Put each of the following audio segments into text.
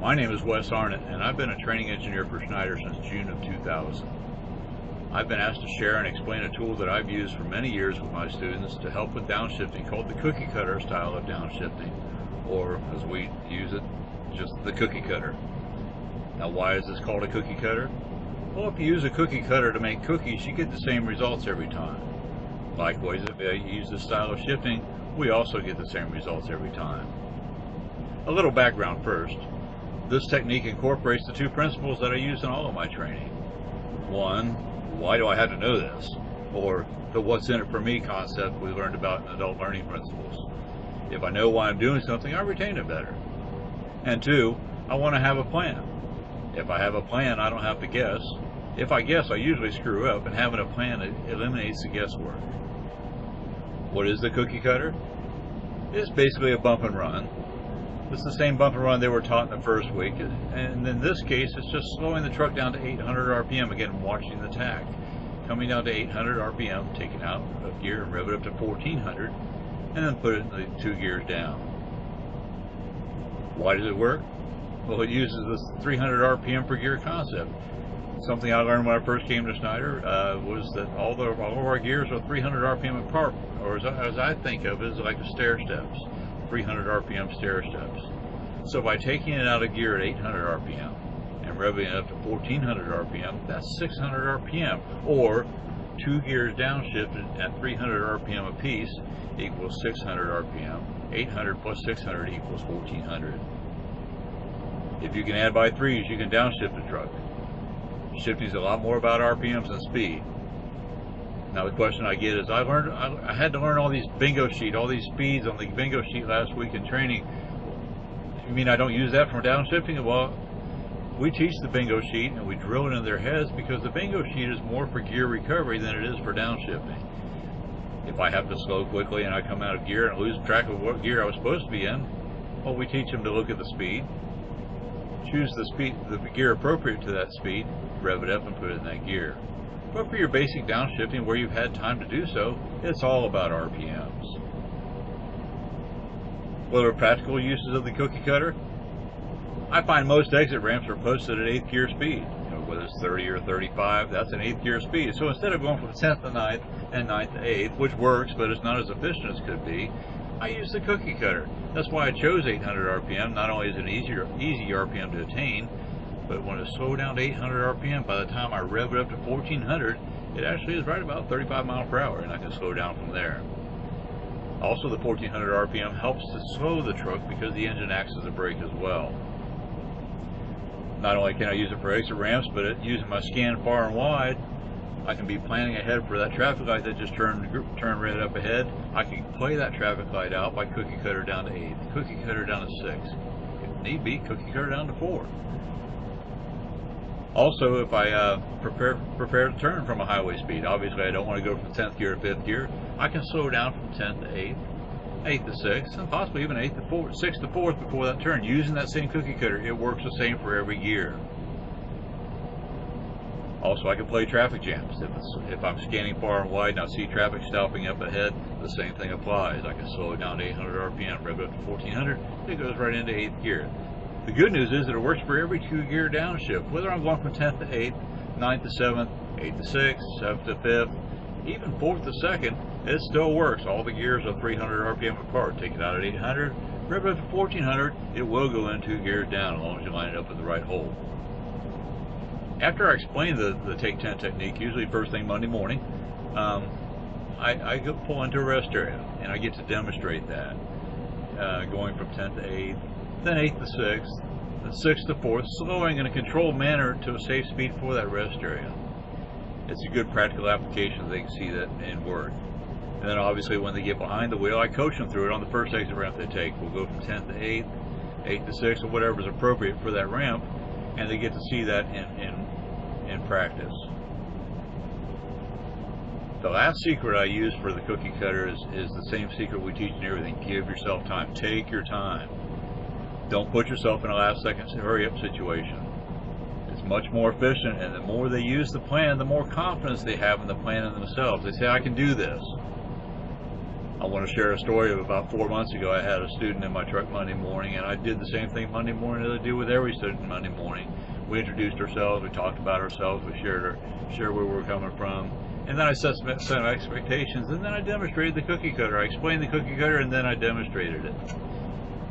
My name is Wes Arnott, and I've been a training engineer for Schneider since June of 2000. I've been asked to share and explain a tool that I've used for many years with my students to help with downshifting, called the cookie cutter style of downshifting, or as we use it, just the cookie cutter. Now, why is this called a cookie cutter? Well, if you use a cookie cutter to make cookies, you get the same results every time. Likewise, if you use this style of shifting, we also get the same results every time. A little background first. This technique incorporates the two principles that I use in all of my training. One, why do I have to know this? Or the what's in it for me concept we learned about in adult learning principles. If I know why I'm doing something, I retain it better. And two, I want to have a plan. If I have a plan, I don't have to guess. If I guess, I usually screw up, and having a plan eliminates the guesswork. What is the cookie cutter? It's basically a bump and run. It's the same bump and run they were taught in the first week, and in this case it's just slowing the truck down to 800 RPM, again watching the tach. Coming down to 800 RPM, taking out a gear and rev it up to 1400, and then put it in the 2 gears down. Why does it work? Well, it uses this 300 RPM per gear concept. Something I learned when I first came to Schneider was that all of our gears are 300 RPM apart, or as I think of it, as like the stair steps. 300 RPM stair steps. So by taking it out of gear at 800 RPM and revving it up to 1400 RPM, that's 600 RPM, or 2 gears downshifted at 300 RPM apiece equals 600 RPM. 800 plus 600 equals 1400. If you can add by threes, you can downshift the truck. Shifting is a lot more about RPMs than speed. Now the question I get is, I had to learn all these bingo sheet, all these speeds on the bingo sheet last week in training. You mean I don't use that for downshifting? Well, we teach the bingo sheet and we drill it in their heads because the bingo sheet is more for gear recovery than it is for downshifting. If I have to slow quickly and I come out of gear and lose track of what gear I was supposed to be in, well, we teach them to look at the speed, choose the gear appropriate to that speed, rev it up and put it in that gear. But for your basic downshifting where you've had time to do so, it's all about RPMs. What are practical uses of the cookie cutter? I find most exit ramps are posted at 8th gear speed. Whether it's 30 or 35, that's an 8th gear speed. So instead of going from 10th to 9th and 9th to 8th, which works but it's not as efficient as could be, I use the cookie cutter. That's why I chose 800 RPM. Not only is it an easy RPM to attain, but when it's slowed down to 800 RPM, by the time I rev it up to 1400, it actually is right about 35 miles per hour, and I can slow down from there. Also, the 1400 RPM helps to slow the truck because the engine acts as a brake as well. Not only can I use it for exit ramps, but using my scan far and wide, I can be planning ahead for that traffic light that just turned red up ahead. I can play that traffic light out by cookie cutter down to 8, cookie cutter down to 6. If need be, cookie cutter down to 4. Also, if I prepare to turn from a highway speed, obviously I don't want to go from 10th gear to 5th gear, I can slow down from 10th to 8th, 8th to 6th, and possibly even 8th to 4th, 6th to 4th before that turn, using that same cookie cutter. It works the same for every gear. Also, I can play traffic jams. If I'm scanning far and wide and I see traffic stopping up ahead, the same thing applies. I can slow it down to 800 RPM, rev it up to 1400, it goes right into 8th gear. The good news is that it works for every 2 gear downshift, whether I'm going from 10th to 8th, 9th to 7th, 8th to 6th, 7th to 5th, even 4th to 2nd, it still works. All the gears are 300 RPM apart. Take it out at 800, rev it up to 1400, it will go in 2 gears down as long as you line it up in the right hole. After I explain the Take 10 technique, usually first thing Monday morning, I go pull into a rest area and I get to demonstrate that, going from 10th to 8th, then 8th to 6th, then 6th to 4th, slowing in a controlled manner to a safe speed for that rest area. It's a good practical application. They can see that in work. And then obviously when they get behind the wheel, I coach them through it on the first exit ramp they take. We'll go from 10th to 8th, 8th to 6th, or whatever is appropriate for that ramp, and they get to see that in practice. The last secret I use for the cookie cutter is the same secret we teach in everything. Give yourself time. Take your time. Don't put yourself in a last second hurry-up situation. It's much more efficient, and the more they use the plan, the more confidence they have in the plan and themselves. They say, I can do this. I want to share a story of about 4 months ago. I had a student in my truck Monday morning, and I did the same thing Monday morning that I do with every student Monday morning. We introduced ourselves, we talked about ourselves, we shared where we were coming from, and then I set some expectations, and then I demonstrated the cookie cutter. I explained the cookie cutter, and then I demonstrated it.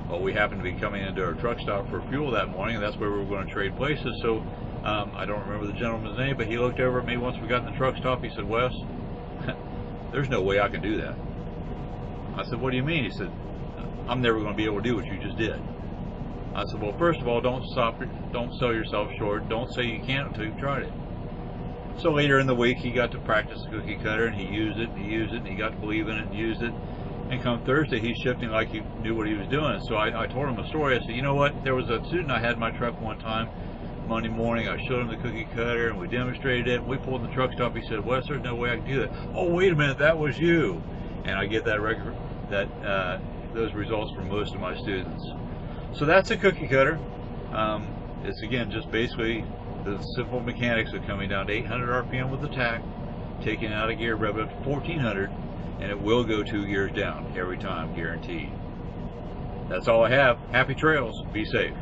Well, we happened to be coming into our truck stop for fuel that morning, and that's where we were going to trade places. So I don't remember the gentleman's name, but he looked over at me once we got in the truck stop. He said, "Wes, there's no way I can do that." I said, "What do you mean?" He said, "I'm never going to be able to do what you just did." I said, "Well, first of all, don't sell yourself short. Don't say you can't until you've tried it." So later in the week, he got to practice the cookie cutter, and he used it, and he used it, and he got to believe in it and used it. And come Thursday, he's shifting like he knew what he was doing. So I told him a story. I said, "You know what? There was a student I had in my truck one time, Monday morning. I showed him the cookie cutter, and we demonstrated it. We pulled in the truck stop. He said, 'Wes, there's no way I can do that.'" "Oh, wait a minute, that was you." And I get that record, those results from most of my students. So that's a cookie cutter. It's again just basically the simple mechanics of coming down to 800 RPM with the tack, taking out a gear, rev it up to 1400, and it will go 2 gears down every time, guaranteed. That's all I have. Happy trails. Be safe.